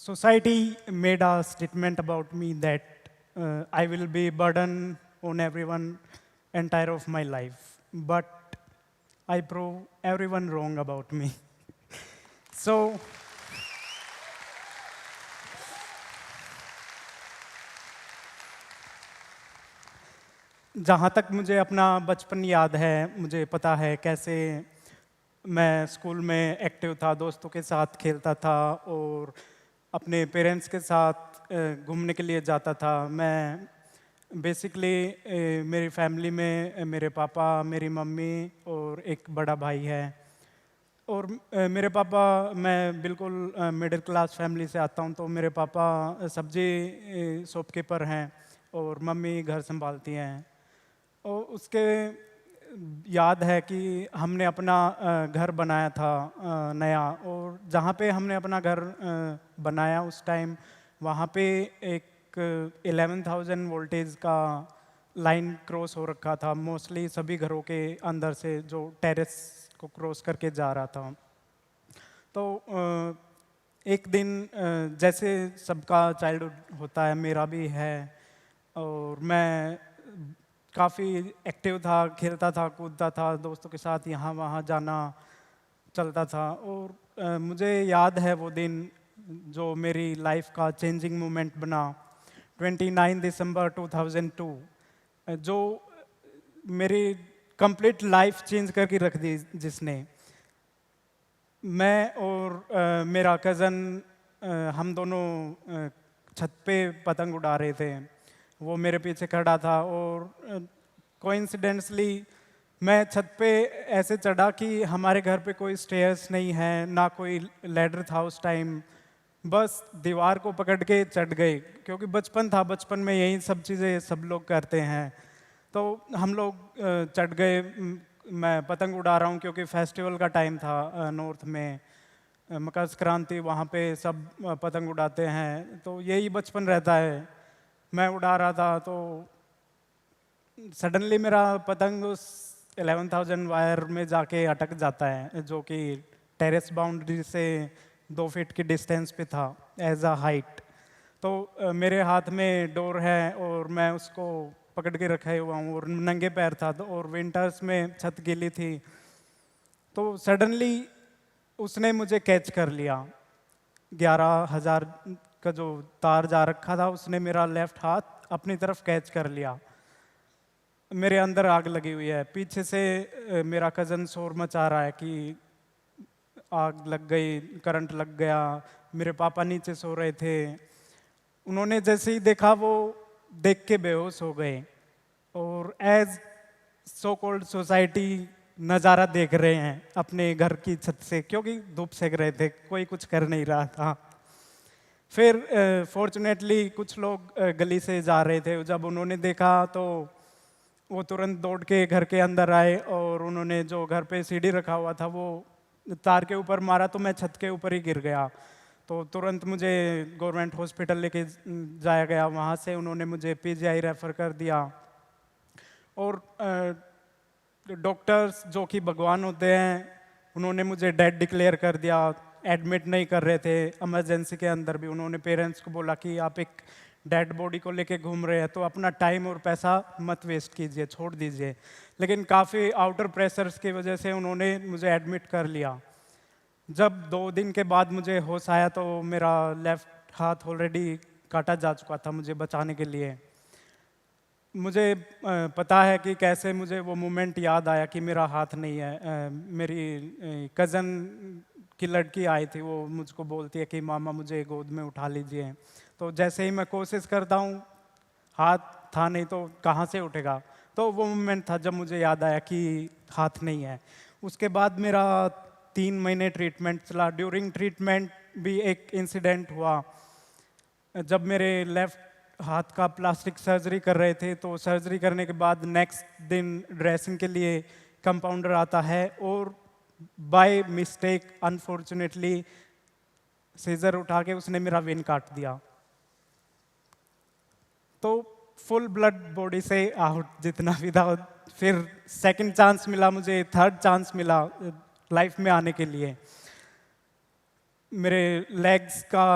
Society made a statement about me that I will be burden on everyone entire of my life. But I prove everyone wrong about me. So जहाँ तक मुझे अपना बचपन याद है, मुझे पता है कैसे मैं स्कूल में एक्टिव था, दोस्तों के साथ खेलता था और अपने पेरेंट्स के साथ घूमने के लिए जाता था। मैं बेसिकली मेरी फैमिली में मेरे पापा, मेरी मम्मी और एक बड़ा भाई है। और मेरे पापा, मैं बिल्कुल मिडिल क्लास फैमिली से आता हूँ, तो मेरे पापा सब्जी शॉपकीपर हैं और मम्मी घर संभालती हैं। और उसके याद है कि हमने अपना घर बनाया था नया, और जहाँ पे हमने अपना घर बनाया उस टाइम वहाँ पे एक 11,000 वोल्टेज का लाइन क्रॉस हो रखा था, मोस्टली सभी घरों के अंदर से, जो टेरेस को क्रॉस करके जा रहा था। तो एक दिन जैसे सबका चाइल्डहुड होता है, मेरा भी है, और मैं काफ़ी एक्टिव था, खेलता था, कूदता था, दोस्तों के साथ यहाँ वहाँ जाना चलता था। और मुझे याद है वो दिन जो मेरी लाइफ का चेंजिंग मोमेंट बना, 29 दिसंबर 2002, जो मेरी कंप्लीट लाइफ चेंज करके रख दी, जिसने मैं और मेरा कज़न हम दोनों छत पे पतंग उड़ा रहे थे। वो मेरे पीछे खड़ा था और कोइंसिडेंटली मैं छत पे ऐसे चढ़ा कि हमारे घर पे कोई स्टेयर्स नहीं है, ना कोई लैडर था उस टाइम, बस दीवार को पकड़ के चढ़ गए, क्योंकि बचपन था, बचपन में यही सब चीज़ें सब लोग करते हैं। तो हम लोग चढ़ गए, मैं पतंग उड़ा रहा हूँ क्योंकि फेस्टिवल का टाइम था नॉर्थ में, मकर संक्रांति, वहाँ पे सब पतंग उड़ाते हैं, तो यही बचपन रहता है। मैं उड़ा रहा था तो सडनली मेरा पतंग उस 11,000 वायर में जाके अटक जाता है, जो कि टेरेस बाउंड्री से 2 फीट की डिस्टेंस पे था एज अ हाइट। तो मेरे हाथ में डोर है और मैं उसको पकड़ के रखे हुआ हूँ और नंगे पैर था, तो और विंटर्स में छत गीली थी। तो सडनली उसने मुझे कैच कर लिया। 11,000 का जो तार जा रखा था, उसने मेरा लेफ्ट हाथ अपनी तरफ कैच कर लिया। मेरे अंदर आग लगी हुई है, पीछे से मेरा कज़न शोर मचा रहा है कि आग लग गई, करंट लग गया। मेरे पापा नीचे सो रहे थे, उन्होंने जैसे ही देखा वो देख के बेहोश हो गए। और एज सो कॉल्ड सोसाइटी नज़ारा देख रहे हैं अपने घर की छत से, क्योंकि धूप सेक रहे थे, कोई कुछ कर नहीं रहा था। फिर फॉर्चुनेटली कुछ लोग गली से जा रहे थे, जब उन्होंने देखा तो वो तुरंत दौड़ के घर के अंदर आए, और उन्होंने जो घर पे सीढ़ी रखा हुआ था वो तार के ऊपर मारा, तो मैं छत के ऊपर ही गिर गया। तो तुरंत मुझे गवर्नमेंट हॉस्पिटल लेके जाया गया, वहाँ से उन्होंने मुझे पीजीआई रेफ़र कर दिया। और डॉक्टर्स जो कि भगवान होते हैं, उन्होंने मुझे डेड डिक्लेयर कर दिया। एडमिट नहीं कर रहे थे, इमरजेंसी के अंदर भी उन्होंने पेरेंट्स को बोला कि आप एक डेड बॉडी को लेके घूम रहे हैं तो अपना टाइम और पैसा मत वेस्ट कीजिए, छोड़ दीजिए। लेकिन काफ़ी आउटर प्रेशर्स की वजह से उन्होंने मुझे एडमिट कर लिया। जब 2 दिन के बाद मुझे होश आया तो मेरा लेफ्ट हाथ ऑलरेडी काटा जा चुका था मुझे बचाने के लिए। मुझे पता है कि कैसे मुझे वो मोमेंट याद आया कि मेरा हाथ नहीं है। मेरी कज़न की लड़की आई थी, वो मुझको बोलती है कि मामा मुझे गोद में उठा लीजिए। तो जैसे ही मैं कोशिश करता हूँ, हाथ था नहीं तो कहाँ से उठेगा। तो वो मोमेंट था जब मुझे याद आया कि हाथ नहीं है। उसके बाद मेरा 3 महीने ट्रीटमेंट चला। ड्यूरिंग ट्रीटमेंट भी एक इंसिडेंट हुआ। जब मेरे लेफ्ट हाथ का प्लास्टिक सर्जरी कर रहे थे, तो सर्जरी करने के बाद नेक्स्ट दिन ड्रेसिंग के लिए कंपाउंडर आता है, और बाय मिस्टेक अनफॉर्चुनेटली सीजर उठा के उसने मेरा वेन काट दिया। तो फुल ब्लड बॉडी से आउट जितना भी था। फिर सेकंड चांस मिला मुझे, थर्ड चांस मिला लाइफ में आने के लिए। मेरे लेग्स का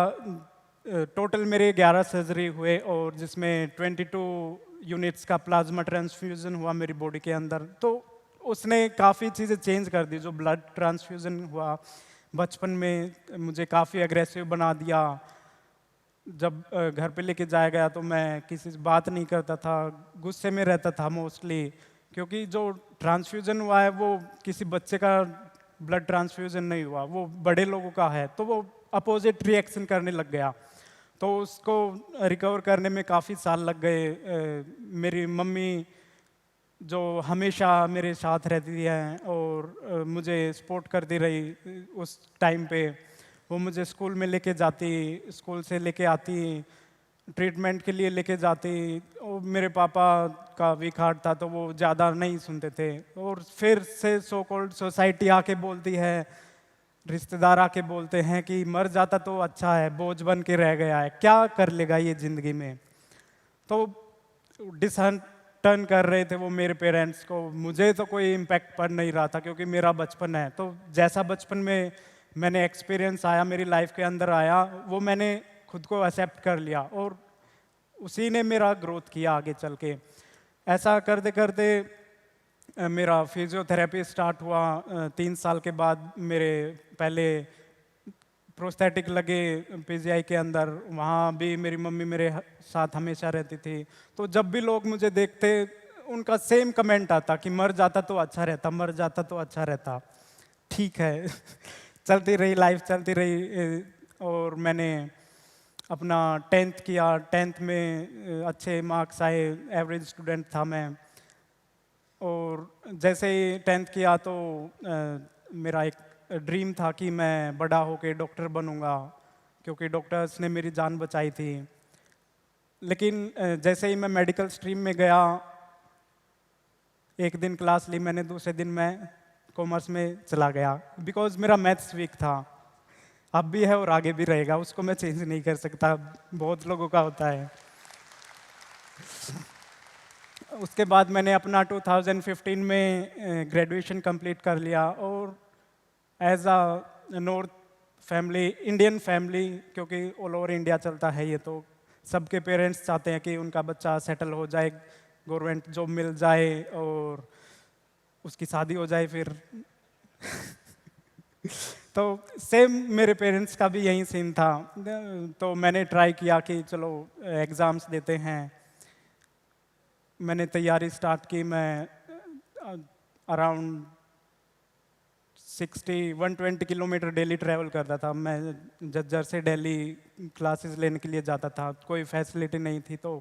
टोटल मेरे 11 सर्जरी हुए और जिसमें 22 यूनिट्स का प्लाज्मा ट्रांसफ्यूजन हुआ मेरी बॉडी के अंदर। तो उसने काफ़ी चीज़ें चेंज कर दी। जो ब्लड ट्रांसफ्यूजन हुआ बचपन में मुझे काफ़ी एग्रेसिव बना दिया। जब घर पे लेके जाया गया तो मैं किसी से बात नहीं करता था, गुस्से में रहता था मोस्टली, क्योंकि जो ट्रांसफ्यूजन हुआ है वो किसी बच्चे का ब्लड ट्रांसफ्यूजन नहीं हुआ, वो बड़े लोगों का है। तो वो अपोजिट रिएक्शन करने लग गया। तो उसको रिकवर करने में काफ़ी साल लग गए। मेरी मम्मी जो हमेशा मेरे साथ रहती है और मुझे सपोर्ट करती रही उस टाइम पे, वो मुझे स्कूल में लेके जाती, स्कूल से लेके आती, ट्रीटमेंट के लिए लेके जाती। और मेरे पापा का वीक हार्ट था तो वो ज़्यादा नहीं सुनते थे। और फिर से सो कॉल्ड सोसाइटी आके बोलती है, रिश्तेदार आके बोलते हैं कि मर जाता तो अच्छा है, बोझ बन के रह गया है, क्या कर लेगा ये ज़िंदगी में। तो डिसहर्टन कर रहे थे वो मेरे पेरेंट्स को। मुझे तो कोई इम्पैक्ट पड़ नहीं रहा था क्योंकि मेरा बचपन है। तो जैसा बचपन में मैंने एक्सपीरियंस आया मेरी लाइफ के अंदर आया, वो मैंने खुद को एक्सेप्ट कर लिया और उसी ने मेरा ग्रोथ किया आगे चल के। ऐसा करते करते मेरा फिजियोथेरेपी स्टार्ट हुआ। 3 साल के बाद मेरे पहले प्रोस्थेटिक लगे पीजीआई के अंदर, वहाँ भी मेरी मम्मी मेरे साथ हमेशा रहती थी। तो जब भी लोग मुझे देखते उनका सेम कमेंट आता कि मर जाता तो अच्छा रहता, मर जाता तो अच्छा रहता। ठीक है चलती रही लाइफ, चलती रही। और मैंने अपना 10th किया। 10th में अच्छे मार्क्स आए, एवरेज स्टूडेंट था मैं। और जैसे ही 10th किया तो मेरा एक ड्रीम था कि मैं बड़ा होकर डॉक्टर बनूंगा, क्योंकि डॉक्टर्स ने मेरी जान बचाई थी। लेकिन जैसे ही मैं मेडिकल स्ट्रीम में गया, एक दिन क्लास ली मैंने, दूसरे दिन मैं कॉमर्स में चला गया, बिकॉज मेरा मैथ्स वीक था। अब भी है और आगे भी रहेगा, उसको मैं चेंज नहीं कर सकता, बहुत लोगों का होता है। उसके बाद मैंने अपना 2015 में ग्रेजुएशन कंप्लीट कर लिया। और as a north family, Indian family, क्योंकि ऑल ओवर इंडिया चलता है ये, तो सबके पेरेंट्स चाहते हैं कि उनका बच्चा सेटल हो जाए, गवर्नमेंट जॉब मिल जाए और उसकी शादी हो जाए फिर तो सेम मेरे पेरेंट्स का भी यही सीन था। तो मैंने ट्राई किया कि चलो एग्ज़ाम्स देते हैं। मैंने तैयारी स्टार्ट की। मैं अराउंड 120 किलोमीटर डेली ट्रैवल करता था। मैं जज्जर से दिल्ली क्लासेस लेने के लिए जाता था। कोई फैसिलिटी नहीं थी तो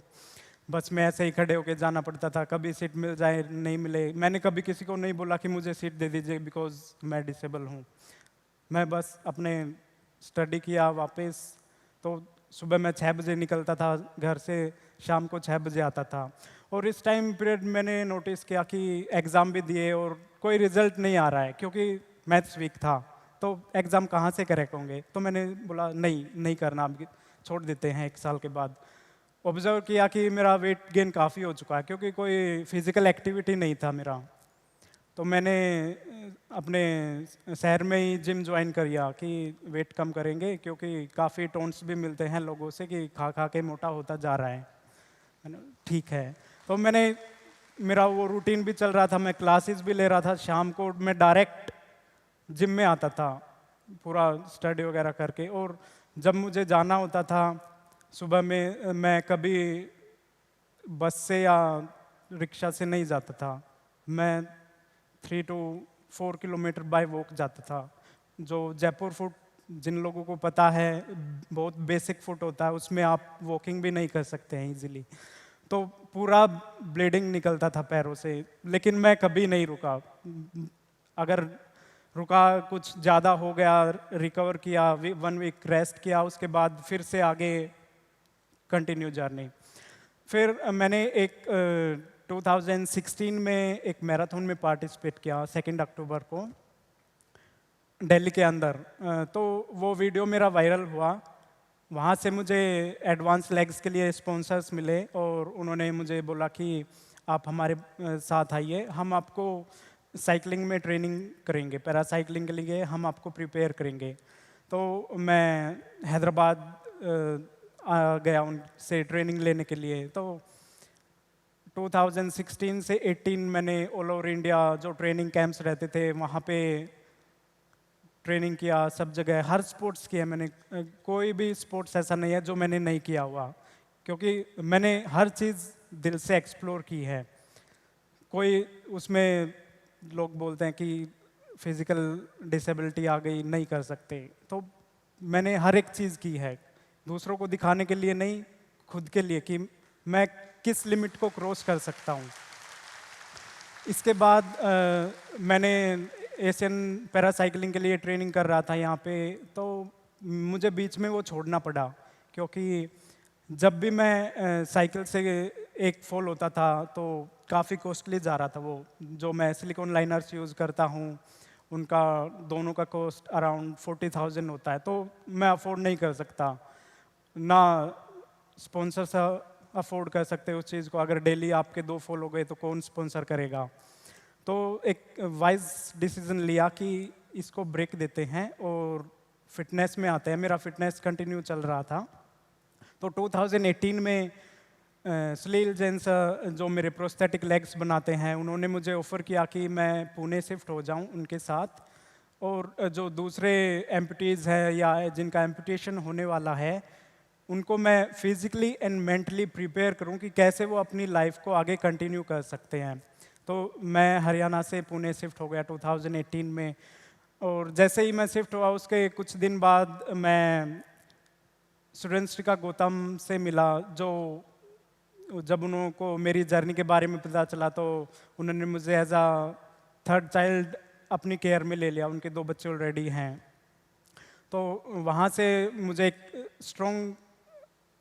बस में ऐसे ही खड़े होके जाना पड़ता था, कभी सीट मिल जाए नहीं मिले। मैंने कभी किसी को नहीं बोला कि मुझे सीट दे दीजिए, बिकॉज मैं डिसेबल हूँ। मैं बस अपने स्टडी किया वापस। तो सुबह मैं 6 बजे निकलता था घर से, शाम को 6 बजे आता था। और इस टाइम पीरियड मैंने नोटिस किया कि एग्ज़ाम भी दिए और कोई रिजल्ट नहीं आ रहा है, क्योंकि मैथ्स वीक था। तो एग्ज़ाम कहाँ से करेक्ट होंगे। तो मैंने बोला नहीं करना, अब छोड़ देते हैं 1 साल के बाद। ऑब्जर्व किया कि मेरा वेट गेन काफ़ी हो चुका है, क्योंकि कोई फिजिकल एक्टिविटी नहीं था मेरा। तो मैंने अपने शहर में ही जिम ज्वाइन कर लिया कि वेट कम करेंगे, क्योंकि काफ़ी टोन्स भी मिलते हैं लोगों से कि खा खा के मोटा होता जा रहा है। मैंने ठीक है। तो मैंने, मेरा वो रूटीन भी चल रहा था, मैं क्लासेस भी ले रहा था। शाम को मैं डायरेक्ट जिम में आता था पूरा स्टडी वगैरह करके। और जब मुझे जाना होता था सुबह में, मैं कभी बस से या रिक्शा से नहीं जाता था। मैं 3 to 4 किलोमीटर बाय वॉक जाता था। जो जयपुर फुट जिन लोगों को पता है, बहुत बेसिक फुट होता है, उसमें आप वॉकिंग भी नहीं कर सकते हैं इजीली। तो पूरा ब्लीडिंग निकलता था पैरों से, लेकिन मैं कभी नहीं रुका। अगर रुका, कुछ ज़्यादा हो गया, रिकवर किया, 1 वीक रेस्ट किया, उसके बाद फिर से आगे कंटिन्यू जर्नी। फिर मैंने एक 2016 में एक मैराथन में पार्टिसिपेट किया 2 अक्टूबर को दिल्ली के अंदर। तो वो वीडियो मेरा वायरल हुआ। वहाँ से मुझे एडवांस लेग्स के लिए स्पॉन्सर्स मिले और उन्होंने मुझे बोला कि आप हमारे साथ आइए, हम आपको साइकिलिंग में ट्रेनिंग करेंगे, पैरासाइकिलिंग के लिए हम आपको प्रिपेयर करेंगे। तो मैं हैदराबाद आ गया उनसे ट्रेनिंग लेने के लिए। तो 2016 से 18 मैंने ऑल ओवर इंडिया जो ट्रेनिंग कैंप्स रहते थे वहाँ पे ट्रेनिंग किया, सब जगह हर स्पोर्ट्स किया मैंने। कोई भी स्पोर्ट्स ऐसा नहीं है जो मैंने नहीं किया हुआ, क्योंकि मैंने हर चीज़ दिल से एक्सप्लोर की है। कोई उसमें लोग बोलते हैं कि फिजिकल डिसेबिलिटी आ गई, नहीं कर सकते, तो मैंने हर एक चीज़ की है, दूसरों को दिखाने के लिए नहीं, खुद के लिए कि मैं किस लिमिट को क्रॉस कर सकता हूँ। इसके बाद मैंने एशियन पैरासाइकिलिंग के लिए ट्रेनिंग कर रहा था यहाँ पे, तो मुझे बीच में वो छोड़ना पड़ा, क्योंकि जब भी मैं साइकिल से एक फॉल होता था तो काफ़ी कॉस्टली जा रहा था वो। जो मैं सिलिकॉन लाइनर्स यूज़ करता हूँ उनका दोनों का कॉस्ट अराउंड 40,000 होता है, तो मैं अफोर्ड नहीं कर सकता, ना स्पॉन्सर्स अफोर्ड कर सकते उस चीज़ को। अगर डेली आपके 2 फॉल हो गए तो कौन स्पॉन्सर करेगा। तो एक वाइज डिसीजन लिया कि इसको ब्रेक देते हैं और फिटनेस में आते हैं। मेरा फिटनेस कंटिन्यू चल रहा था। तो 2018 में सुनील जैन सर जो मेरे प्रोस्थेटिक लेग्स बनाते हैं, उन्होंने मुझे ऑफ़र किया कि मैं पुणे शिफ्ट हो जाऊं उनके साथ, और जो दूसरे एम्पुटीज़ हैं या जिनका एम्पुटेशन होने वाला है उनको मैं फिज़िकली एंड मेंटली प्रिपेयर करूं कि कैसे वो अपनी लाइफ को आगे कंटिन्यू कर सकते हैं। तो मैं हरियाणा से पुणे शिफ्ट हो गया 2018 में, और जैसे ही मैं शिफ्ट हुआ उसके कुछ दिन बाद मैं सुरेंद्र गौतम से मिला। जो जब उनको मेरी जर्नी के बारे में पता चला तो उन्होंने मुझे एज अ थर्ड चाइल्ड अपनी केयर में ले लिया, उनके 2 बच्चे ऑलरेडी हैं। तो वहाँ से मुझे एक स्ट्रॉन्ग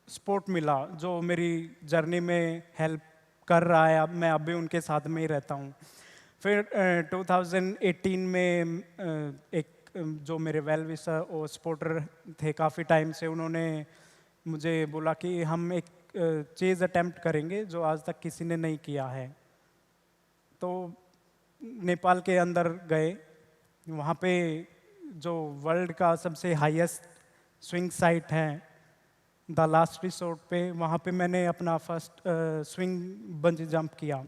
सपोर्ट मिला जो मेरी जर्नी में हेल्प कर रहा है। अब मैं अभी उनके साथ में ही रहता हूँ। फिर 2018 में एक जो मेरे वेल विशर और सपोर्टर थे काफ़ी टाइम से, उन्होंने मुझे बोला कि हम एक चीज़ अटेम्प्ट करेंगे जो आज तक किसी ने नहीं किया है। तो नेपाल के अंदर गए, वहाँ पे जो वर्ल्ड का सबसे हाईएस्ट स्विंग साइट है द लास्ट रिसोर्ट पे, वहाँ पे मैंने अपना फर्स्ट स्विंग बंजी जंप किया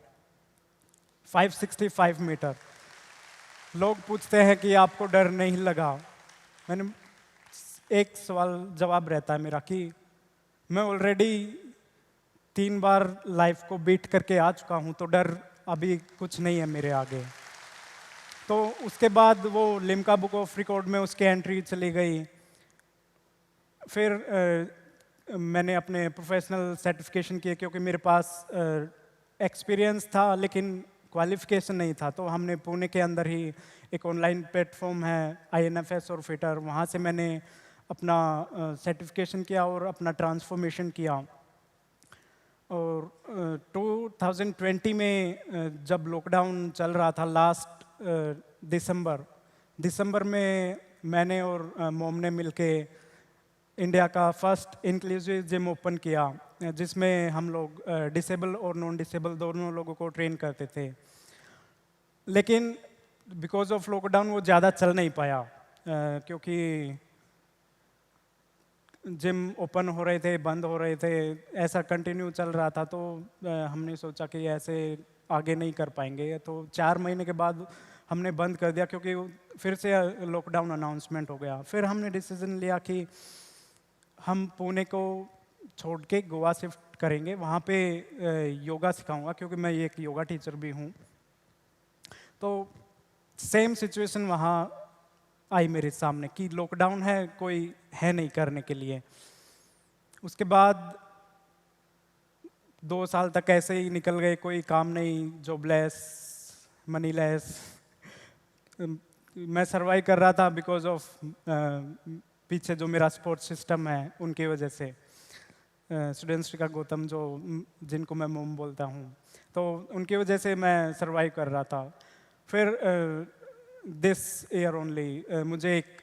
565 मीटर। लोग पूछते हैं कि आपको डर नहीं लगा। मैंने एक सवाल जवाब रहता है मेरा कि मैं ऑलरेडी 3 बार लाइफ को बीट करके आ चुका हूँ, तो डर अभी कुछ नहीं है मेरे आगे। तो उसके बाद वो लिम्का बुक ऑफ रिकॉर्ड में उसकी एंट्री चली गई। फिर मैंने अपने प्रोफेशनल सर्टिफिकेशन किए, क्योंकि मेरे पास एक्सपीरियंस था लेकिन क्वालिफिकेशन नहीं था। तो हमने पुणे के अंदर ही एक ऑनलाइन प्लेटफॉर्म है INFS और फिटर, वहाँ से मैंने अपना सर्टिफिकेशन किया और अपना ट्रांसफॉर्मेशन किया। और 2020 में जब लॉकडाउन चल रहा था लास्ट दिसंबर में मैंने और मोम ने मिलके इंडिया का फर्स्ट इंक्लूसिव जिम ओपन किया, जिसमें हम लोग डिसेबल और नॉन डिसेबल दोनों लोगों को ट्रेन करते थे। लेकिन बिकॉज ऑफ लॉकडाउन वो ज़्यादा चल नहीं पाया, क्योंकि जिम ओपन हो रहे थे, बंद हो रहे थे, ऐसा कंटिन्यू चल रहा था। तो हमने सोचा कि ऐसे आगे नहीं कर पाएंगे, तो 4 महीने के बाद हमने बंद कर दिया, क्योंकि फिर से लॉकडाउन अनाउंसमेंट हो गया। फिर हमने डिसीजन लिया कि हम पुणे को छोड़ के गोवा शिफ्ट करेंगे, वहाँ पे योगा सिखाऊंगा, क्योंकि मैं एक योगा टीचर भी हूँ। तो सेम सिचुएशन वहाँ आई मेरे सामने कि लॉकडाउन है, कोई है नहीं करने के लिए। उसके बाद 2 साल तक ऐसे ही निकल गए, कोई काम नहीं, जॉबलेस, मनीलेस। मैं सर्वाइव कर रहा था बिकॉज ऑफ पीछे जो मेरा सपोर्ट सिस्टम है उनकी वजह से। सुरेंद्र गौतम जो जिनको मैं मोम बोलता हूँ, तो उनकी वजह से मैं सर्वाइव कर रहा था। फिर दिस ईयर ओनली मुझे एक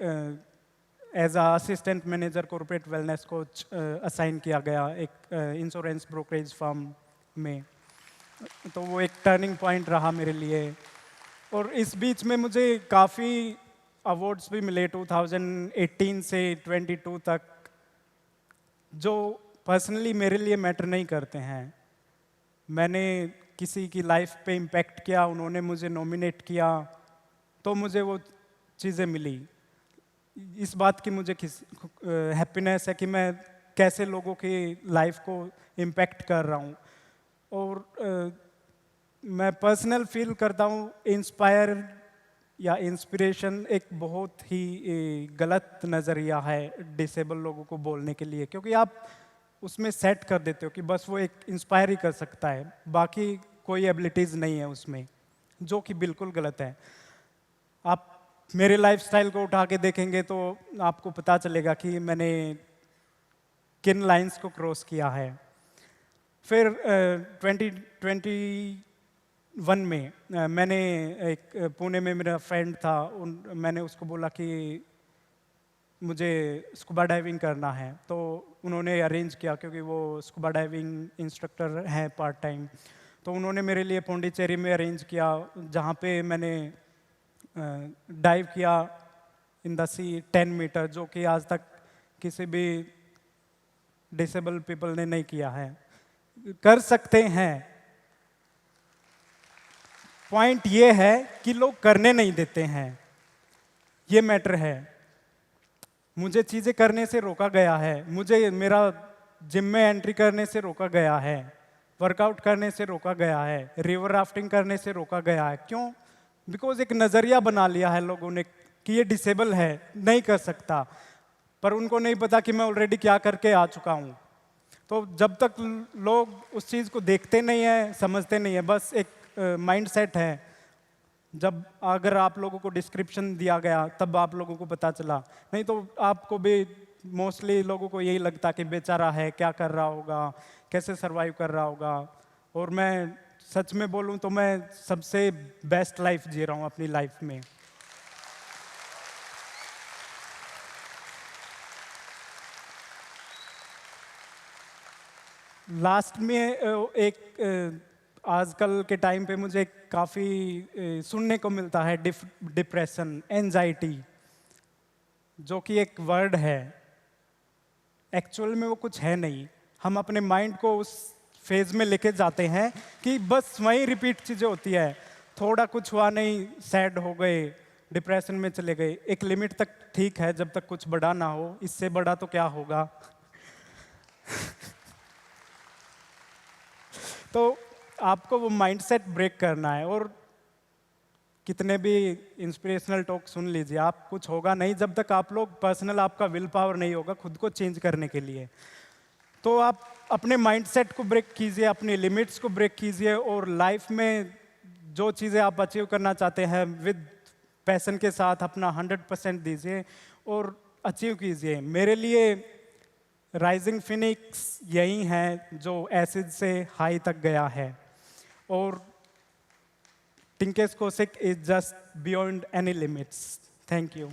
as a assistant manager corporate wellness coach assign किया गया एक इंश्योरेंस ब्रोकरेज फर्म में। तो वो एक टर्निंग पॉइंट रहा मेरे लिए। और इस बीच में मुझे काफ़ी अवार्ड्स भी मिले 2018 से 22 तक। जो पर्सनली मेरे लिए मैटर नहीं करते हैं। मैंने किसी की लाइफ पे इम्पैक्ट किया, उन्होंने मुझे नॉमिनेट किया, तो मुझे वो चीज़ें मिली। इस बात की मुझे हैप्पीनेस है कि मैं कैसे लोगों की लाइफ को इम्पैक्ट कर रहा हूँ। और मैं पर्सनल फील करता हूँ इंस्पायर या इंस्पिरेशन एक बहुत ही गलत नज़रिया है डिसेबल लोगों को बोलने के लिए, क्योंकि आप उसमें सेट कर देते हो कि बस वो एक इंस्पायर ही कर सकता है, बाकी कोई एबिलिटीज़ नहीं है उसमें, जो कि बिल्कुल गलत है। आप मेरे लाइफस्टाइल को उठा के देखेंगे तो आपको पता चलेगा कि मैंने किन लाइंस को क्रॉस किया है। फिर 2021 में मैंने एक पुणे में मेरा फ्रेंड था, मैंने उसको बोला कि मुझे स्कूबा डाइविंग करना है, तो उन्होंने अरेंज किया, क्योंकि वो स्कूबा डाइविंग इंस्ट्रक्टर हैं पार्ट टाइम। तो उन्होंने मेरे लिए पौंडीचेरी में अरेंज किया, जहाँ पे मैंने डाइव किया इन द सी 10 मीटर, जो कि आज तक किसी भी डिसेबल पीपल ने नहीं किया है। कर सकते हैं, पॉइंट ये है कि लोग करने नहीं देते हैं, ये मैटर है। मुझे चीज़ें करने से रोका गया है, मुझे मेरा जिम में एंट्री करने से रोका गया है, वर्कआउट करने से रोका गया है, रिवर राफ्टिंग करने से रोका गया है। क्यों? बिकॉज एक नज़रिया बना लिया है लोगों ने कि ये डिसेबल है, नहीं कर सकता, पर उनको नहीं पता कि मैं ऑलरेडी क्या करके आ चुका हूँ। तो जब तक लोग उस चीज़ को देखते नहीं हैं, समझते नहीं है, बस एक माइंड सेट है। जब अगर आप लोगों को डिस्क्रिप्शन दिया गया तब आप लोगों को पता चला, नहीं तो आपको भी मोस्टली लोगों को यही लगता कि बेचारा है, क्या कर रहा होगा, कैसे सरवाइव कर रहा होगा। और मैं सच में बोलूं तो मैं सबसे बेस्ट लाइफ जी रहा हूं अपनी लाइफ में। लास्ट में एक आजकल के टाइम पे मुझे काफ़ी सुनने को मिलता है डिप्रेशन, एंजाइटी, जो कि एक वर्ड है। एक्चुअल में वो कुछ है नहीं, हम अपने माइंड को उस फेज में लेके जाते हैं कि बस वहीं रिपीट चीज़ें होती है, थोड़ा कुछ हुआ नहीं, सैड हो गए, डिप्रेशन में चले गए। एक लिमिट तक ठीक है, जब तक कुछ बड़ा ना हो, इससे बड़ा तो क्या होगा। तो आपको वो माइंडसेट ब्रेक करना है, और कितने भी इंस्पिरेशनल टॉक सुन लीजिए, आप कुछ होगा नहीं जब तक आप लोग पर्सनल आपका विल पावर नहीं होगा खुद को चेंज करने के लिए। तो आप अपने माइंडसेट को ब्रेक कीजिए, अपने लिमिट्स को ब्रेक कीजिए, और लाइफ में जो चीज़ें आप अचीव करना चाहते हैं विद पैशन के साथ अपना 100% दीजिए और अचीव कीजिए। मेरे लिए राइजिंग फिनिक्स यही है जो एसिड से हाई तक गया है, और Tinkesh Kaushik is just beyond any limits. Thank you.